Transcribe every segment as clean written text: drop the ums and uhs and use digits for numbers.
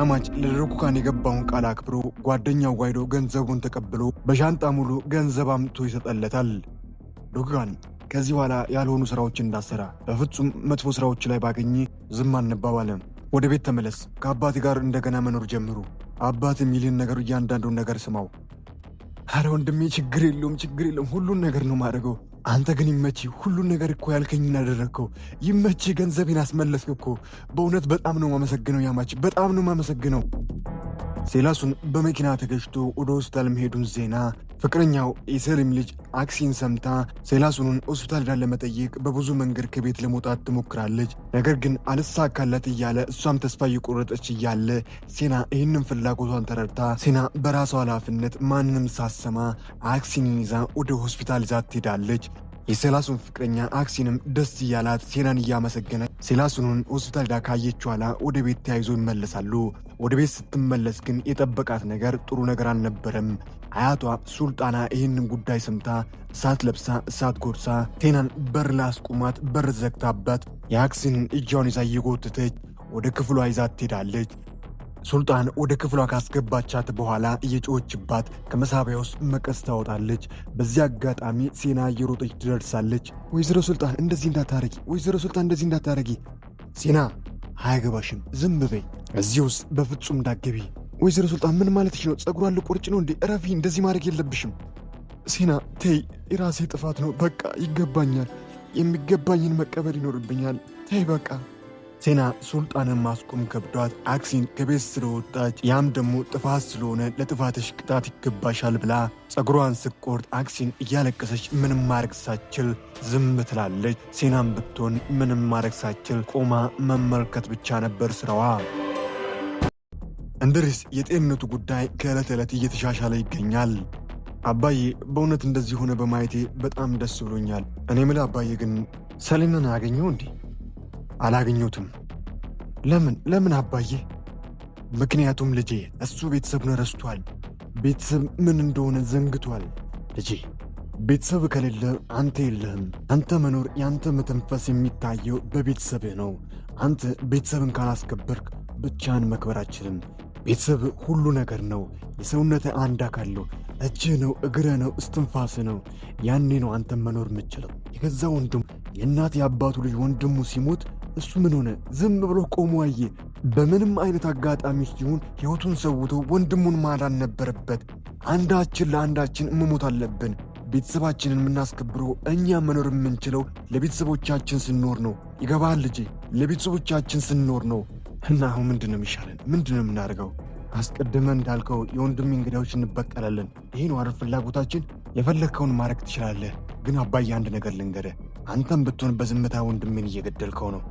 ያማች ለዶኩካን የገባውን ቃል አክብሮ ጓደኛው ዋይዶ ገንዘቡን ተቀብሎ በሻንጣ ሙሉ ገንዘብ አምጥቶ ይሰጠለታል። ዶኩካን ከዚህ በኋላ ያልሆኑ ስራዎችን እንዳሰራ በፍጹም መጥፎ ስራዎች ላይ ባገኝ ዝም አንባባለም። ወደ ቤት ተመለስ፣ ከአባት ጋር እንደገና መኖር ጀምሩ። አባት የሚልን ነገር እያንዳንዱን ነገር ስማው። አረ ወንድሜ ችግር የለውም ሁሉን ነገር ነው ማድረገው። አንተ ግን ይመች ሁሉን ነገር እኮ ያልከኝን አደረግከው። ይመች ገንዘቤን አስመለስክ እኮ። በእውነት በጣም ነው ማመሰግነው ያማች፣ በጣም ነው ማመሰግነው። ሴላሱን በመኪና ተገጭቶ ወደ ሆስፒታል መሄዱን ዜና ፍቅረኛው የሰሊም ልጅ አክሲን ሰምታ ሴላሱንን ሆስፒታል ዳለ ለመጠየቅ በብዙ መንገድ ከቤት ለመውጣት ትሞክራለች። ነገር ግን አልሳካላት እያለ እሷም ተስፋ እየቆረጠች እያለ ሴና ይህንን ፍላጎቷን ተረድታ ሴና በራሷ ኃላፊነት ማንንም ሳሰማ አክሲንን ይዛ ወደ ሆስፒታል ይዛ ትሄዳለች። የሴላሱን ፍቅረኛ አክሲንም ደስ እያላት ሴናን እያመሰገነ ሴላሱንን ሆስፒታል ዳ ካየች ኋላ ወደ ቤት ተያይዞ ይመለሳሉ። ወደ ቤት ስትመለስ ግን የጠበቃት ነገር ጥሩ ነገር አልነበረም። አያቷ ሱልጣና ይህንን ጉዳይ ሰምታ እሳት ለብሳ እሳት ጎርሳ ሴናን በር ላስቁማት በር ዘግታባት የአክሲንን እጇን ይዛ እየጎተተች ወደ ክፍሏ ይዛት ትሄዳለች። ሱልጣን ወደ ክፍሏ ካስገባቻት በኋላ እየጮኸችባት ከመሳቢያ ውስጥ መቀስ ታወጣለች። በዚህ አጋጣሚ ሴና እየሮጠች ትደርሳለች። ወይዘሮ ሱልጣን እንደዚህ እንዳታረጊ። ሴና አያገባሽም፣ ዝም በይ፣ እዚህ ውስጥ በፍጹም እንዳትገቢ። ወይዘሮ ሱልጣን ምን ማለትሽ ነው? ጸጉሯን ልቆርጭ ነው እንዴ? እረፊ፣ እንደዚህ ማድረግ የለብሽም። ሴና ተይ፣ የራሴ ጥፋት ነው፣ በቃ ይገባኛል፣ የሚገባኝን መቀበል ይኖርብኛል፣ ተይ በቃ። ሴና ሱልጣንን ማስቆም ከብዷት አክሲን ከቤት ስለወጣች ያም ደግሞ ጥፋት ስለሆነ ለጥፋትሽ ቅጣት ይገባሻል ብላ ጸጉሯን ስቆርጥ አክሲን እያለቀሰች ምንም ማድረግ ሳችል ዝም ትላለች። ሴናም ብትሆን ምንም ማድረግ ሳችል ቆማ መመልከት ብቻ ነበር ስራዋ። እንድሪስ የጤንነቱ ጉዳይ ከዕለት ዕለት እየተሻሻለ ይገኛል። አባዬ በእውነት እንደዚህ ሆነ በማየቴ በጣም ደስ ብሎኛል። እኔ ምለ አባዬ ግን ሰሊምን አገኘው እንዴ? አላገኘሁትም። ለምን አባዬ? ምክንያቱም ልጄ እሱ ቤተሰቡን ረስቷል። ቤተሰብ ምን እንደሆነ ዘንግቷል። ልጄ ቤተሰብ ከሌለ አንተ የለህም። አንተ መኖር ያንተ መተንፈስ የሚታየው በቤተሰብህ ነው። አንተ ቤተሰብን ካላስከበርክ ብቻን መክበር አትችልም። ቤተሰብ ሁሉ ነገር ነው። የሰውነት አንድ አካል ነው። እጅህ ነው፣ እግርህ ነው፣ እስትንፋስህ ነው። ያኔ ነው አንተ መኖር የምትችለው። የገዛ ወንድሙ የእናት የአባቱ ልጅ ወንድሙ ሲሞት እሱ ምን ሆነ? ዝም ብሎ ቆሞ አየ። በምንም አይነት አጋጣሚ ውስጥ ይሁን ሕይወቱን ሰውቶ ወንድሙን ማዳን ነበረበት። አንዳችን ለአንዳችን መሞት አለብን። ቤተሰባችንን የምናስከብረው እኛ መኖር የምንችለው ለቤተሰቦቻችን ስንኖር ነው። ይገባሃል ልጄ? ለቤተሰቦቻችን ስንኖር ነው። እና አሁን ምንድን ነው የሚሻለን? ምንድን ነው የምናደርገው? አስቀድመን እንዳልከው የወንድሜ እንግዳዎች እንበቀላለን። ይሄ ነው አይደል ፍላጎታችን? የፈለግከውን ማድረግ ትችላለህ። ግን አባዬ አንድ ነገር ልንገርህ፣ አንተም ብትሆን በዝምታ ወንድሜን እየገደልከው ነው።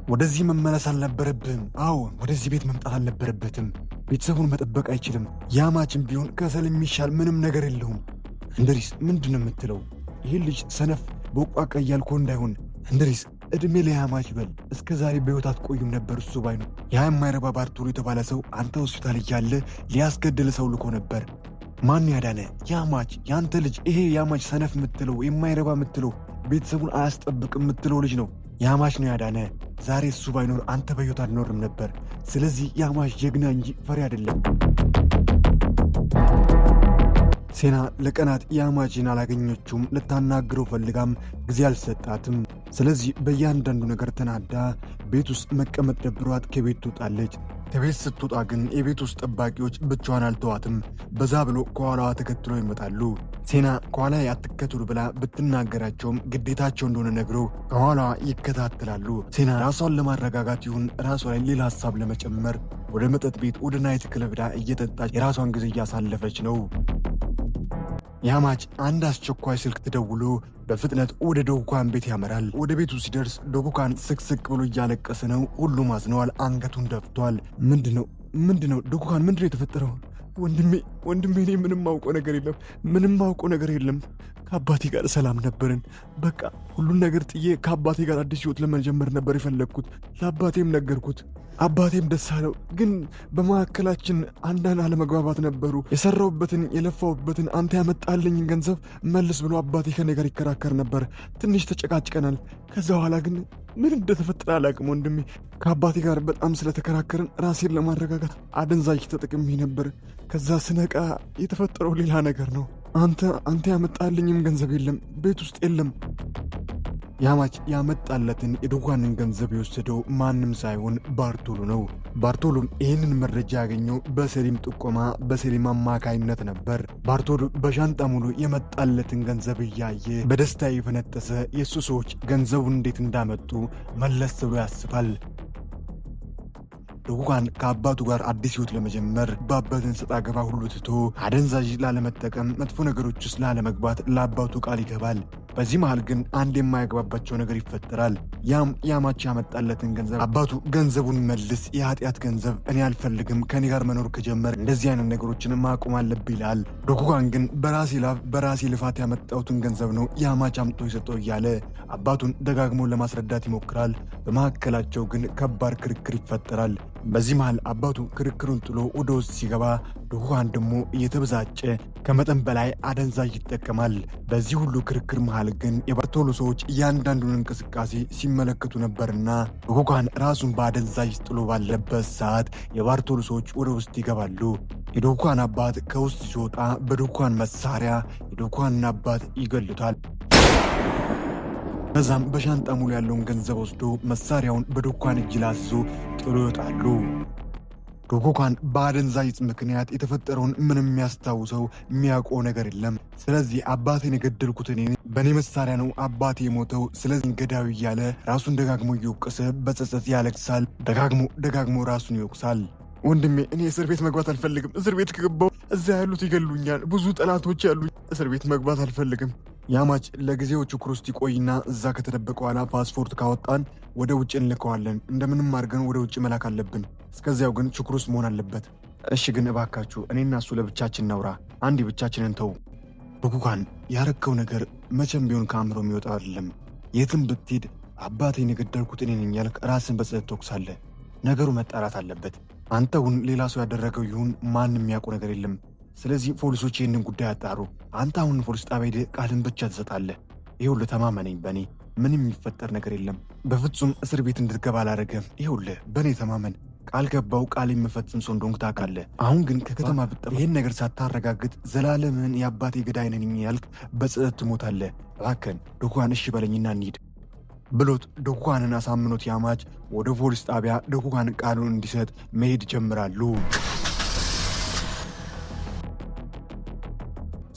ወደዚህ መመለስ አልነበረብህም። አዎ ወደዚህ ቤት መምጣት አልነበረበትም። ቤተሰቡን መጠበቅ አይችልም። ያማችን ቢሆን ከሰል የሚሻል ምንም ነገር የለውም። እንድሪስ ምንድን ነው የምትለው? ይህን ልጅ ሰነፍ በቋቃ እያልኮ እንዳይሆን እንድሪስ እድሜ ለያማች በል። እስከ ዛሬ በሕይወት አትቆዩም ነበር እሱ ባይኖር። ያ የማይረባ ባርቶሎ የተባለ ሰው አንተ ሆስፒታል እያለ ሊያስገድል ሰው ልኮ ነበር። ማን ያዳነ? ያማች፣ ያንተ ልጅ። ይሄ ያማች ሰነፍ የምትለው የማይረባ የምትለው ቤተሰቡን አያስጠብቅ የምትለው ልጅ ነው። ያማች ነው ያዳነ። ዛሬ እሱ ባይኖር አንተ በሕይወት አትኖርም ነበር። ስለዚህ ያማች ጀግና እንጂ ፈሪ አይደለም። ሴና ለቀናት ያማችን አላገኘችውም። ልታናግረው ፈልጋም ጊዜ አልሰጣትም። ስለዚህ በእያንዳንዱ ነገር ተናዳ ቤት ውስጥ መቀመጥ ደብሯት ከቤት ትወጣለች። ከቤት ስትወጣ ግን የቤት ውስጥ ጠባቂዎች ብቻዋን አልተዋትም። በዛ ብሎ ከኋላዋ ተከትሎ ይመጣሉ። ሴና ከኋላ አትከተሉ ብላ ብትናገራቸውም ግዴታቸው እንደሆነ ነግረው ከኋላዋ ይከታተላሉ። ሴና ራሷን ለማረጋጋት ይሁን ራሷ ላይ ሌላ ሀሳብ ለመጨመር ወደ መጠጥ ቤት ወደ ናይት ክለብ ዳ እየጠጣች የራሷን ጊዜ እያሳለፈች ነው። ያማች አንድ አስቸኳይ ስልክ ተደውሎ በፍጥነት ወደ ዶኩካን ቤት ያመራል። ወደ ቤቱ ሲደርስ ዶኩካን ስቅስቅ ብሎ እያለቀሰ ነው። ሁሉም አዝነዋል። አንገቱን ደፍቷል። ምንድነው ዶኩካን? ምንድነው የተፈጠረው? ወንድሜ እኔ ምንም ማውቀው ነገር የለም። ከአባቴ ጋር ሰላም ነበርን። በቃ ሁሉን ነገር ጥዬ ከአባቴ ጋር አዲስ ህይወት ለመጀመር ነበር የፈለግኩት። ለአባቴም ነገርኩት። አባቴም ደስ አለው። ግን በመካከላችን አንዳንድ አለመግባባት ነበሩ። የሰራሁበትን የለፋሁበትን አንተ ያመጣልኝን ገንዘብ መልስ ብሎ አባቴ ከኔ ጋር ይከራከር ነበር። ትንሽ ተጨቃጭቀናል። ከዛ በኋላ ግን ምን እንደተፈጠረ አላውቅም ወንድሜ። ከአባቴ ጋር በጣም ስለተከራከርን ራሴን ለማረጋጋት አደንዛዥ ተጠቅሜ ነበር። ከዛ ስነቃ የተፈጠረው ሌላ ነገር ነው። አንተ ያመጣልኝም ገንዘብ የለም፣ ቤት ውስጥ የለም። ያማች ያመጣለትን የዱካንን ገንዘብ የወሰደው ማንም ሳይሆን ባርቶሉ ነው። ባርቶሉም ይህንን መረጃ ያገኘው በሰሊም ጥቆማ፣ በሰሊም አማካይነት ነበር። ባርቶሉ በሻንጣ ሙሉ የመጣለትን ገንዘብ እያየ በደስታ የፈነጠሰ የእሱ ሰዎች ገንዘቡን እንዴት እንዳመጡ መለስ ብሎ ያስባል። ዱካን ከአባቱ ጋር አዲስ ህይወት ለመጀመር በአባትን ሰጣ ገባ ሁሉ ትቶ አደንዛዥ ላለመጠቀም፣ መጥፎ ነገሮች ውስጥ ላለመግባት ለአባቱ ቃል ይገባል። በዚህ መሃል ግን አንድ የማይግባባቸው ነገር ይፈጠራል። ያም ያማች ያመጣለትን ገንዘብ አባቱ ገንዘቡን መልስ፣ የኃጢአት ገንዘብ እኔ አልፈልግም፣ ከኔ ጋር መኖር ከጀመር እንደዚህ አይነት ነገሮችን ማቆም አለብህ ይላል። ዱካን ግን በራሴ ልፋት ያመጣሁትን ገንዘብ ነው ያማች አምጥቶ የሰጠው እያለ አባቱን ደጋግሞ ለማስረዳት ይሞክራል። በመካከላቸው ግን ከባድ ክርክር ይፈጠራል። በዚህ መሃል አባቱ ክርክሩን ጥሎ ወደ ውስጥ ሲገባ ዱካን ደግሞ እየተበሳጨ ከመጠን በላይ አደንዛዥ ይጠቀማል። በዚህ ሁሉ ክርክር መሃል ግን የባርቶሉ ሰዎች እያንዳንዱን እንቅስቃሴ ሲመለከቱ ነበርና ዱካን ራሱን በአደንዛዥ ጥሎ ባለበት ሰዓት የባርቶሉ ሰዎች ወደ ውስጥ ይገባሉ። የዱካን አባት ከውስጥ ሲወጣ በዱካን መሳሪያ የዱካንን አባት ይገሉታል። ከዛም በሻንጣ ሙሉ ያለውን ገንዘብ ወስዶ መሳሪያውን በዱካን እጅ ላስይዞ ጥሎ ይወጣሉ። ዱካን በአደንዛዥ ምክንያት የተፈጠረውን ምንም የሚያስታውሰው የሚያውቀው ነገር የለም። ስለዚህ አባቴን የገደልኩት እኔ፣ በእኔ መሳሪያ ነው አባቴ የሞተው፣ ስለዚህ ገዳዩ እያለ ራሱን ደጋግሞ እየወቀሰ በጸጸት ያለቅሳል። ደጋግሞ ራሱን ይወቅሳል። ወንድሜ እኔ እስር ቤት መግባት አልፈልግም። እስር ቤት ከገባው እዛ ያሉት ይገሉኛል። ብዙ ጠላቶች ያሉ። እስር ቤት መግባት አልፈልግም። ያማች ለጊዜው ችኩር ውስጥ ይቆይና እዛ ከተደበቀ በኋላ ፓስፖርት ካወጣን ወደ ውጭ እንልከዋለን። እንደምንም አድርገን ወደ ውጭ መላክ አለብን። እስከዚያው ግን ችኩር ውስጥ መሆን አለበት። እሺ ግን እባካችሁ እኔና እሱ ለብቻችን ነውራ፣ አንድ ብቻችንን ተው። ዱካን ያረከው ነገር መቼም ቢሆን ከአእምሮ የሚወጣው አይደለም። የትም ብትሄድ አባቴን የገደልኩት እኔ ነኝ ያልክ ራስን በጽህፈት ትወቅሳለህ። ነገሩ መጣራት አለበት። አንተውን ሌላ ሰው ያደረገው ይሁን ማንም የሚያውቁ ነገር የለም። ስለዚህ ፖሊሶች ይህንን ጉዳይ አጣሩ። አንተ አሁን ፖሊስ ጣቢያ ሄደህ ቃልን ብቻ ትሰጣለህ። ይኸውልህ ተማመነኝ፣ በእኔ ምንም የሚፈጠር ነገር የለም። በፍጹም እስር ቤት እንድትገባ አላደረገም። ይኸውልህ በእኔ ተማመን። ቃል ገባው፣ ቃል የምፈጽም ሰው እንደሆንክ ታውቃለህ። አሁን ግን ከከተማ ብትጠፋ ይህን ነገር ሳታረጋግጥ ዘላለምን የአባቴ ገዳይ ነኝ ያልክ በጽህፈት ትሞታለህ። እባክህን ዱካን እሺ በለኝና እንሂድ ብሎት ዱካንን አሳምኖት ያማች ወደ ፖሊስ ጣቢያ ዱካን ቃሉን እንዲሰጥ መሄድ ጀምራሉ።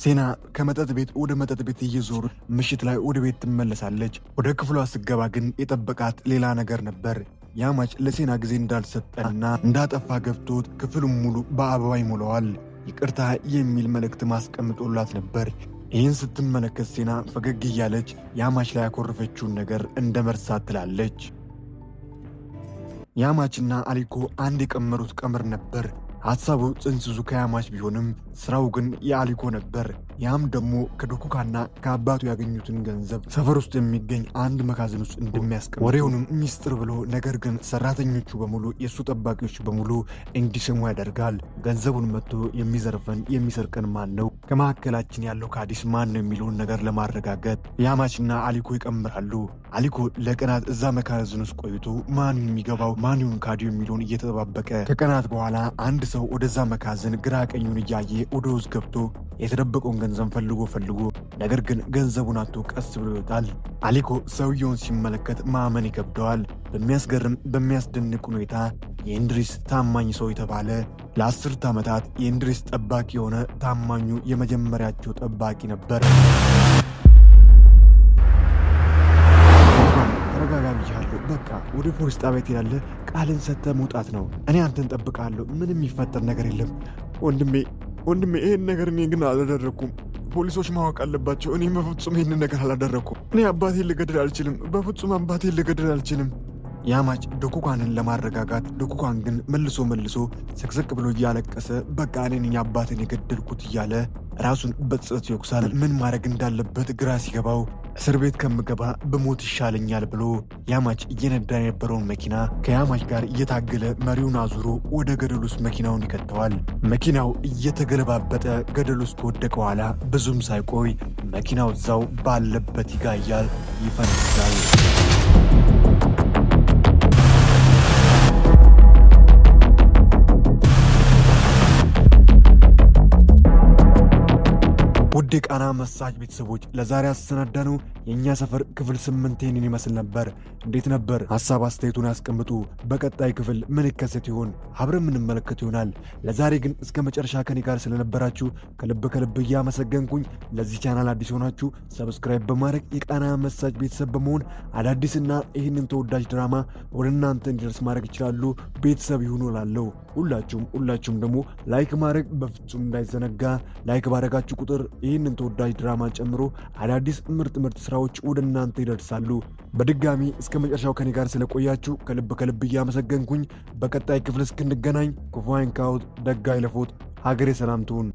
ሴና ከመጠጥ ቤት ወደ መጠጥ ቤት እየዞሩ ምሽት ላይ ወደ ቤት ትመለሳለች። ወደ ክፍሏ ስገባ ግን የጠበቃት ሌላ ነገር ነበር። ያማች ለሴና ጊዜ እንዳልሰጠና እንዳጠፋ ገብቶት ክፍሉን ሙሉ በአበባ ይሞላዋል። ይቅርታ የሚል መልእክት ማስቀምጦላት ነበር። ይህን ስትመለከት ሴና ፈገግ እያለች ያማች ላይ ያኮረፈችውን ነገር እንደ መርሳት ትላለች። ያማችና አሊኮ አንድ የቀመሩት ቀመር ነበር። ሐሳቡ ጽንስዙ ከያማች ቢሆንም ስራው ግን የአሊኮ ነበር። ያም ደግሞ ከዱካንና ከአባቱ ያገኙትን ገንዘብ ሰፈር ውስጥ የሚገኝ አንድ መጋዘን ውስጥ እንደሚያስቀምጥ ወሬውንም ሚስጥር ብሎ፣ ነገር ግን ሰራተኞቹ በሙሉ የእሱ ጠባቂዎች በሙሉ እንዲሰሙ ያደርጋል። ገንዘቡን መጥቶ የሚዘርፈን የሚሰርቀን ማን ነው? ከመካከላችን ያለው ካዲስ ማን ነው የሚለውን ነገር ለማረጋገጥ ያማችና አሊኮ ይቀምራሉ። አሊኮ ለቀናት እዛ መጋዘን ውስጥ ቆይቶ ማን የሚገባው ማን ይሁን ካዲው የሚለውን እየተጠባበቀ ከቀናት በኋላ አንድ ሰው ወደዛ መጋዘን ግራ ቀኙን እያየ ወደ ውስጥ ገብቶ የተደበቀውን ገንዘብ ፈልጎ ነገር ግን ገንዘቡን አጥቶ ቀስ ብሎ ይወጣል። አሊኮ ሰውየውን ሲመለከት ማመን ይከብደዋል። በሚያስገርም በሚያስደንቅ ሁኔታ የኢንድሪስ ታማኝ ሰው የተባለ ለ10 ዓመታት የኢንድሪስ ጠባቂ የሆነ ታማኙ የመጀመሪያቸው ጠባቂ ነበር። በቃ ወደ ፖሊስ ጣቢያ ትሄዳለህ፣ ቃልን ሰጥተህ መውጣት ነው። እኔ አንተን ጠብቃለሁ። ምንም የሚፈጠር ነገር የለም። ወንድሜ ይሄን ነገር እኔ ግን አላደረኩም። ፖሊሶች ማወቅ አለባቸው። እኔ በፍጹም ይህንን ነገር አላደረኩም። እኔ አባቴን ልገድል አልችልም። በፍጹም አባቴን ልገድል አልችልም። ያማች ዶኩጋንን ለማረጋጋት ዶኩጋን ግን መልሶ ስቅስቅ ብሎ እያለቀሰ በቃ እኔ ነኝ አባቴን የገደልኩት እያለ ራሱን በጸጸት ይወቅሳል። ምን ማድረግ እንዳለበት ግራ ሲገባው እስር ቤት ከምገባ በሞት ይሻለኛል ብሎ ያማች እየነዳ የነበረውን መኪና ከያማች ጋር እየታገለ መሪውን አዙሮ ወደ ገደል ውስጥ መኪናውን ይከተዋል። መኪናው እየተገለባበጠ ገደል ውስጥ ከወደቀ በኋላ ብዙም ሳይቆይ መኪናው እዛው ባለበት ይጋያል፣ ይፈነዳል። ውድ ቃና መሳጅ ቤተሰቦች ለዛሬ አሰናዳነው የኛ ሰፈር ክፍል 8 ይህንን ይመስል ነበር። እንዴት ነበር? ሐሳብ አስተያየቱን ያስቀምጡ። በቀጣይ ክፍል ምን ይከሰት ይሆን? አብረን የምንመለከት ይሆናል። ለዛሬ ግን እስከ መጨረሻ ከኔ ጋር ስለነበራችሁ ከልብ እያመሰገንኩኝ፣ ለዚህ ቻናል አዲስ ሆናችሁ ሰብስክራይብ በማድረግ የቃና መሳጅ ቤተሰብ በመሆን አዳዲስና ይህንን ተወዳጅ ድራማ ወደ እናንተ እንዲደርስ ማድረግ ይችላሉ። ቤተሰብ ይሁኑ እላለሁ። ሁላችሁም ደግሞ ላይክ ማድረግ በፍጹም እንዳይዘነጋ። ላይክ ባደረጋችሁ ቁጥር ይህንን ተወዳጅ ድራማ ጨምሮ አዳዲስ ምርጥ ስራዎች ወደ እናንተ ይደርሳሉ። በድጋሚ እስከ መጨረሻው ከኔ ጋር ስለቆያችሁ ከልብ እያመሰገንኩኝ በቀጣይ ክፍል እስክንገናኝ ክፉ አይንካዎት፣ ደግ አይለፎት፣ ሀገሬ ሰላም ትሁን።